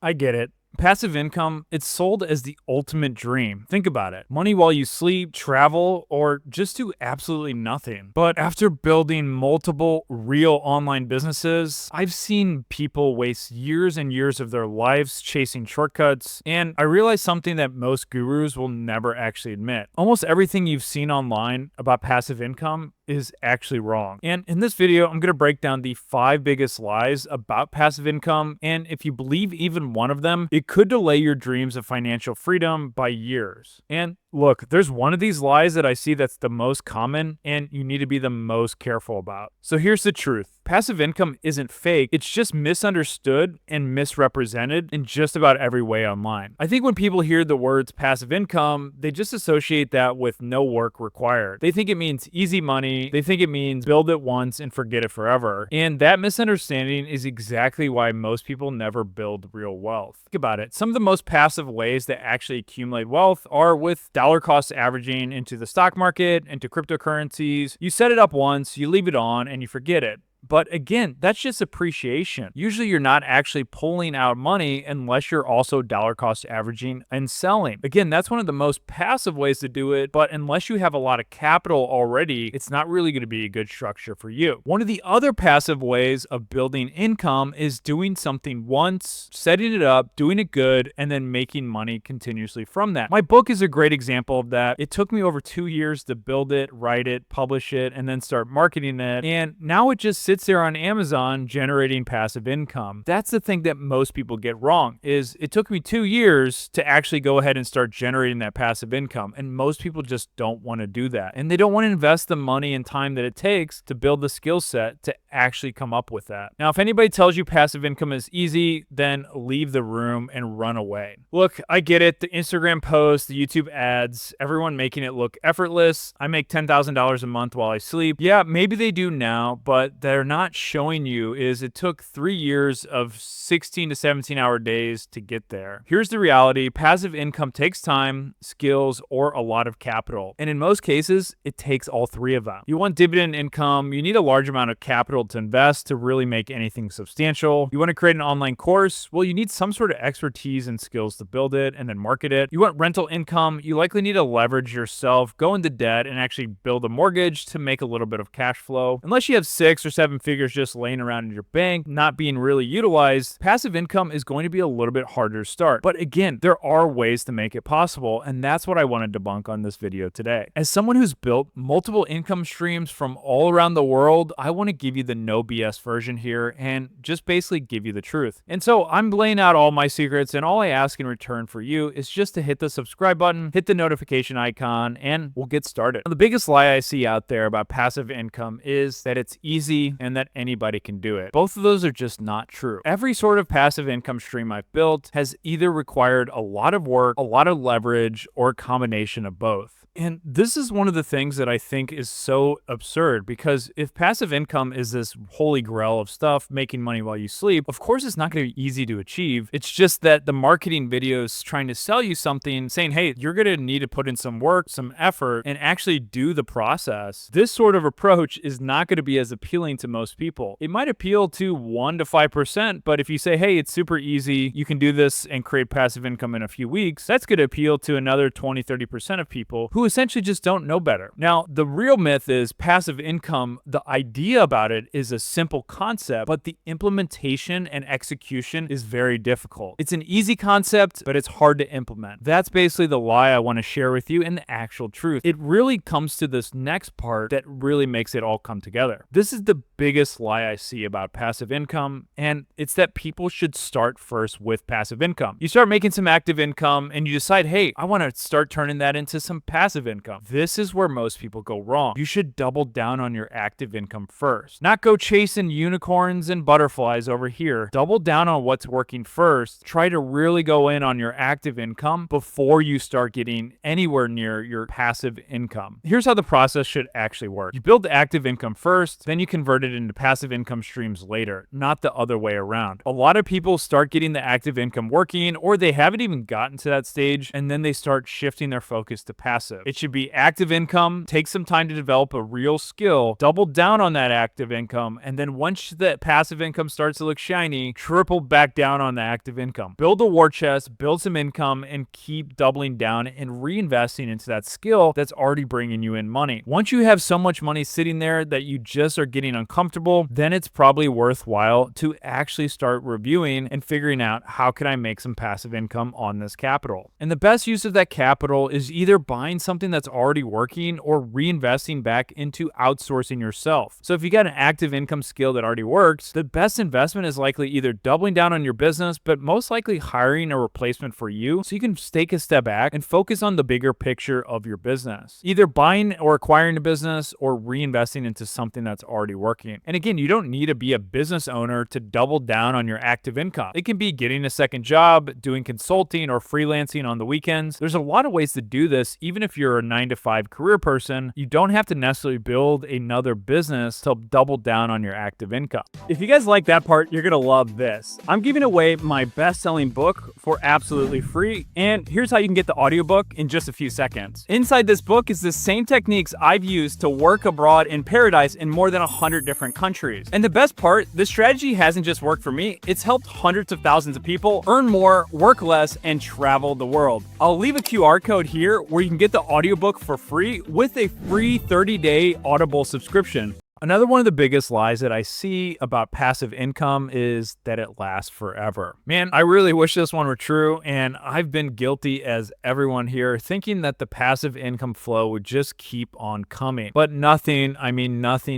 I get it. Passive income, it's sold as the ultimate dream. Think about it. Money while you sleep, travel, or just do absolutely nothing. But after building multiple real online businesses, I've seen people waste years and years of their lives chasing shortcuts, and I realized something that most gurus will never actually admit. Almost everything you've seen online about passive income is actually wrong. And in this video, I'm going to break down the 5 biggest lies about passive income, and if you believe even one of them, it could delay your dreams of financial freedom by years. And look, there's one of these lies that I see that's the most common, and you need to be the most careful about. So here's the truth. Passive income isn't fake, it's just misunderstood and misrepresented in just about every way online. I think when people hear the words passive income, they just associate that with no work required. They think it means easy money, they think it means build it once and forget it forever. And that misunderstanding is exactly why most people never build real wealth. Think about it. Some of the most passive ways that actually accumulate wealth are with dollar cost averaging into the stock market, into cryptocurrencies. You set it up once, you leave it on, and you forget it. But again, that's just appreciation. Usually you're not actually pulling out money unless you're also dollar cost averaging and selling. Again, that's one of the most passive ways to do it, but unless you have a lot of capital already, it's not really going to be a good structure for you. One of the other passive ways of building income is doing something once, setting it up, doing it good, and then making money continuously from that. My book is a great example of that. It took me over 2 years to build it, write it, publish it, and then start marketing it. And now it just sits there on Amazon generating passive income. That's the thing that most people get wrong, is it took me 2 years to actually go ahead and start generating that passive income. And most people just don't want to do that. And they don't want to invest the money and time that it takes to build the skill set to actually come up with that. Now, if anybody tells you passive income is easy, then leave the room and run away. Look, I get it. The Instagram posts, the YouTube ads, everyone making it look effortless. I make $10,000 a month while I sleep. Yeah, maybe they do now, but they're not showing you is it took 3 years of 16 to 17-hour days to get there. Here's the reality. Passive income takes time, skills, or a lot of capital. And in most cases, it takes all 3 of them. You want dividend income, you need a large amount of capital to invest to really make anything substantial. You want to create an online course? Well, you need some sort of expertise and skills to build it and then market it. You want rental income? You likely need to leverage yourself, go into debt, and actually build a mortgage to make a little bit of cash flow. Unless you have 6 or 7 figures just laying around in your bank, not being really utilized, passive income is going to be a little bit harder to start. But again, there are ways to make it possible, and that's what I want to debunk on this video today. As someone who's built multiple income streams from all around the world, I want to give you the no BS version here and just basically give you the truth. And so I'm laying out all my secrets, and all I ask in return for you is just to hit the subscribe button, hit the notification icon, and we'll get started. Now, the biggest lie I see out there about passive income is that it's easy and that anybody can do it. Both of those are just not true. Every sort of passive income stream I've built has either required a lot of work, a lot of leverage, or a combination of both. And this is one of the things that I think is so absurd, because if passive income is this holy grail of stuff, making money while you sleep, of course it's not going to be easy to achieve. It's just that the marketing videos trying to sell you something, saying, hey, you're going to need to put in some work, some effort, and actually do the process. This sort of approach is not going to be as appealing to most people. It might appeal to 1 to 5%, but if you say, hey, it's super easy, you can do this and create passive income in a few weeks, that's going to appeal to another 20, 30% of people who essentially just don't know better. Now, the real myth is passive income, the idea about it is a simple concept, but the implementation and execution is very difficult. It's an easy concept, but it's hard to implement. That's basically the lie I want to share with you and the actual truth. It really comes to this next part that really makes it all come together. This is the biggest lie I see about passive income, and it's that people should start first with passive income. You start making some active income and you decide, hey, I want to start turning that into some passive income. This is where most people go wrong. You should double down on your active income first. Not go chasing unicorns and butterflies over here. Double down on what's working first. Try to really go in on your active income before you start getting anywhere near your passive income. Here's how the process should actually work. You build the active income first, then you convert it into passive income streams later, not the other way around. A lot of people start getting the active income working, or they haven't even gotten to that stage, and then they start shifting their focus to passive. It should be active income, take some time to develop a real skill, double down on that active income, and then once that passive income starts to look shiny, triple back down on the active income. Build a war chest, build some income, and keep doubling down and reinvesting into that skill that's already bringing you in money. Once you have so much money sitting there that you just are getting uncomfortable, then it's probably worthwhile to actually start reviewing and figuring out how can I make some passive income on this capital. And the best use of that capital is either buying something that's already working or reinvesting back into outsourcing yourself. So if you got an active income skill that already works, the best investment is likely either doubling down on your business, but most likely hiring a replacement for you so you can take a step back and focus on the bigger picture of your business. Either buying or acquiring a business or reinvesting into something that's already working. And again, you don't need to be a business owner to double down on your active income. It can be getting a second job, doing consulting or freelancing on the weekends. There's a lot of ways to do this. Even if you're a 9-to-5 career person, you don't have to necessarily build another business to double down on your active income. If you guys like that part, you're gonna love this. I'm giving away my best-selling book for absolutely free, and here's how you can get the audiobook in just a few seconds. Inside this book is the same techniques I've used to work abroad in paradise in more than 100 different countries. And the best part, this strategy hasn't just worked for me, it's helped hundreds of thousands of people earn more, work less, and travel the world. I'll leave a QR code here where you can get the audiobook for free with a free 30-day Audible subscription. Another one of the biggest lies that I see about passive income is that it lasts forever. Man, I really wish this one were true, and I've been guilty as everyone here, thinking that the passive income flow would just keep on coming. But nothing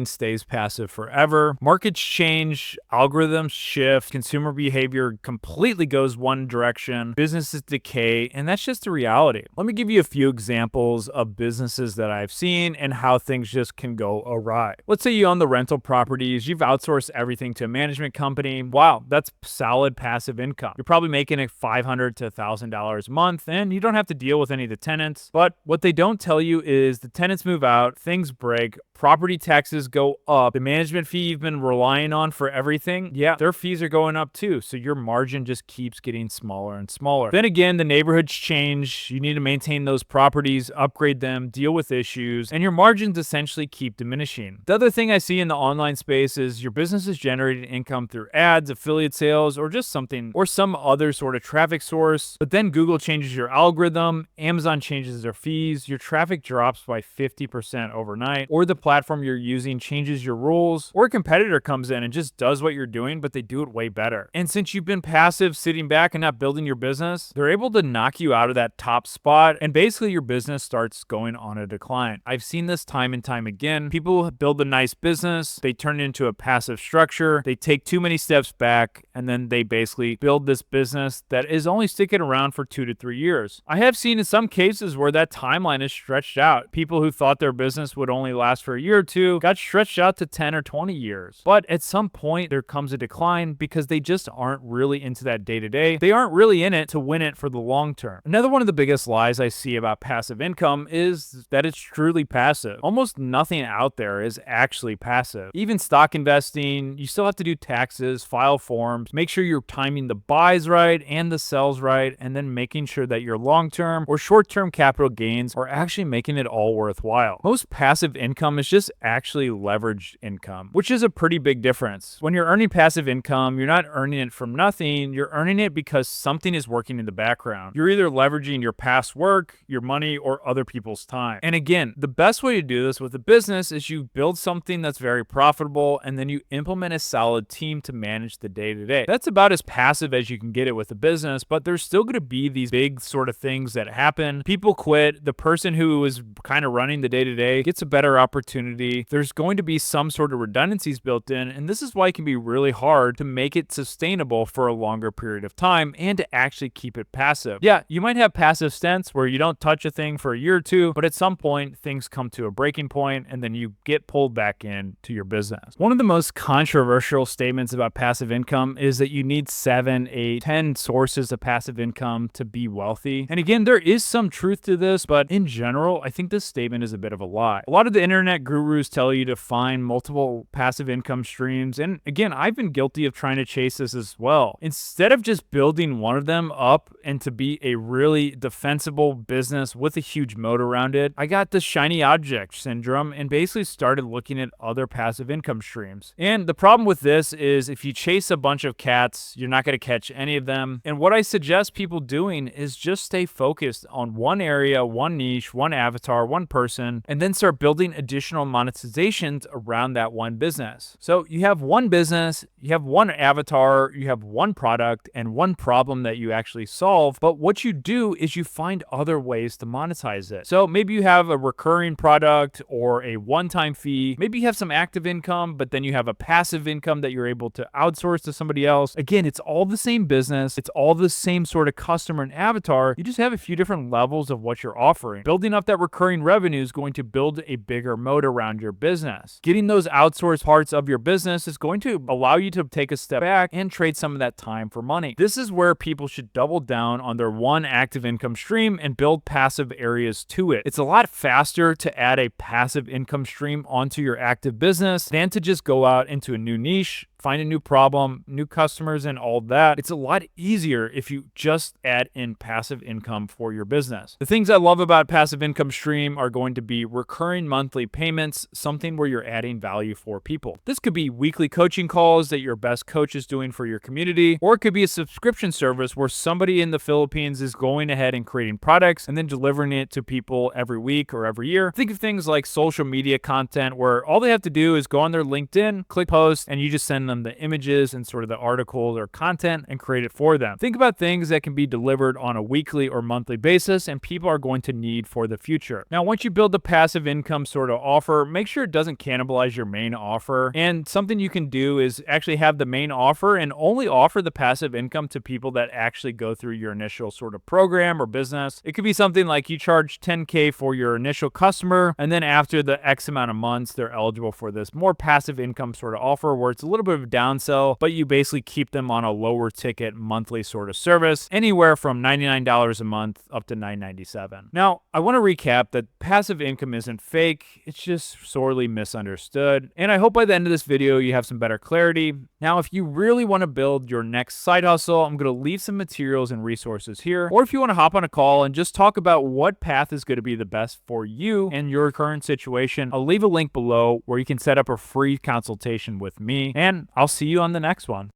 stays passive forever. Markets change, algorithms shift, consumer behavior completely goes one direction, businesses decay, and that's just the reality. Let me give you a few examples of businesses that I've seen and how things just can go awry. Let's say you own the rental properties, you've outsourced everything to a management company. Wow, that's solid passive income. You're probably making it $500 to $1,000 a month, and you don't have to deal with any of the tenants. But what they don't tell you is the tenants move out, things break, property taxes go up, the management fee you've been relying on for everything, yeah, their fees are going up too. So your margin just keeps getting smaller and smaller. Then again, the neighborhoods change. You need to maintain those properties, upgrade them, deal with issues, and your margins essentially keep diminishing. The other thing I see in the online space is your business is generating income through ads, affiliate sales, or just something or some other sort of traffic source. But then Google changes your algorithm, Amazon changes their fees, your traffic drops by 50% overnight, or the platform you're using changes your rules, or a competitor comes in and just does what you're doing, but they do it way better. And since you've been passive, sitting back and not building your business, they're able to knock you out of that top spot, and basically your business starts going on a decline. I've seen this time and time again. People build a nice business, they turn it into a passive structure, they take too many steps back, and then they basically build this business that is only sticking around for 2 to 3 years. I have seen in some cases where that timeline is stretched out. People who thought their business would only last for a year or two got stretched out to 10 or 20 years. But at some point, there comes a decline because they just aren't really into that day-to-day. They aren't really in it to win it for the long term. Another one of the biggest lies I see about passive income is that it's truly passive. Almost nothing out there is actually passive. Even stock investing, you still have to do taxes, file forms, make sure you're timing the buys right and the sells right, and then making sure that your long-term or short-term capital gains are actually making it all worthwhile. Most passive income is just actually leveraged income, which is a pretty big difference. When you're earning passive income, you're not earning it from nothing, you're earning it because something is working in the background. You're either leveraging your past work, your money, or other people's time. And again, the best way to do this with a business is you build something that's very profitable, and then you implement a solid team to manage the day-to-day. That's about as passive as you can get it with a business, but there's still going to be these big sort of things that happen. People quit. The person who is kind of running the day-to-day gets a better opportunity. There's going to be some sort of redundancies built in, and this is why it can be really hard to make it sustainable for a longer period of time and to actually keep it passive. Yeah, you might have passive stints where you don't touch a thing for a year or two, but at some point things come to a breaking point and then you get pulled back back into your business. One of the most controversial statements about passive income is that you need 7, 8, 10 sources of passive income to be wealthy. And again, there is some truth to this, but in general, I think this statement is a bit of a lie. A lot of the internet gurus tell you to find multiple passive income streams. And again, I've been guilty of trying to chase this as well. Instead of just building one of them up and to be a really defensible business with a huge moat around it, I got the shiny object syndrome and basically started looking at other passive income streams. And the problem with this is if you chase a bunch of cats, you're not going to catch any of them. And what I suggest people doing is just stay focused on one area, one niche, one avatar, one person, and then start building additional monetizations around that one business. So you have one business, you have one avatar, you have one product and one problem that you actually solve. But what you do is you find other ways to monetize it. So maybe you have a recurring product or a one-time fee. Maybe you have some active income, but then you have a passive income that you're able to outsource to somebody else. Again, it's all the same business. It's all the same sort of customer and avatar. You just have a few different levels of what you're offering. Building up that recurring revenue is going to build a bigger moat around your business. Getting those outsourced parts of your business is going to allow you to take a step back and trade some of that time for money. This is where people should double down on their one active income stream and build passive areas to it. It's a lot faster to add a passive income stream onto your active business than to just go out into a new niche, find a new problem, new customers, and all that. It's a lot easier if you just add in passive income for your business. The things I love about passive income stream are going to be recurring monthly payments, something where you're adding value for people. This could be weekly coaching calls that your best coach is doing for your community, or it could be a subscription service where somebody in the Philippines is going ahead and creating products and then delivering it to people every week or every year. Think of things like social media content where all they have to do is go on their LinkedIn, click post, and you just send them the images and sort of the articles or content and create it for them. Think about things that can be delivered on a weekly or monthly basis and people are going to need for the future. Now, once you build the passive income sort of offer, make sure it doesn't cannibalize your main offer. And something you can do is actually have the main offer and only offer the passive income to people that actually go through your initial sort of program or business. It could be something like you charge $10K for your initial customer, and then after the X amount of months, they're eligible for this more passive income sort of offer where it's a little bit of a downsell, but you basically keep them on a lower ticket monthly sort of service, anywhere from $99 a month up to $9.97. Now, I want to recap that passive income isn't fake, it's just sorely misunderstood. And I hope by the end of this video, you have some better clarity. Now, if you really want to build your next side hustle, I'm going to leave some materials and resources here. Or if you want to hop on a call and just talk about what path is going to be the best for you and your current situation, I'll leave a link below where you can set up a free consultation with me, and I'll see you on the next one.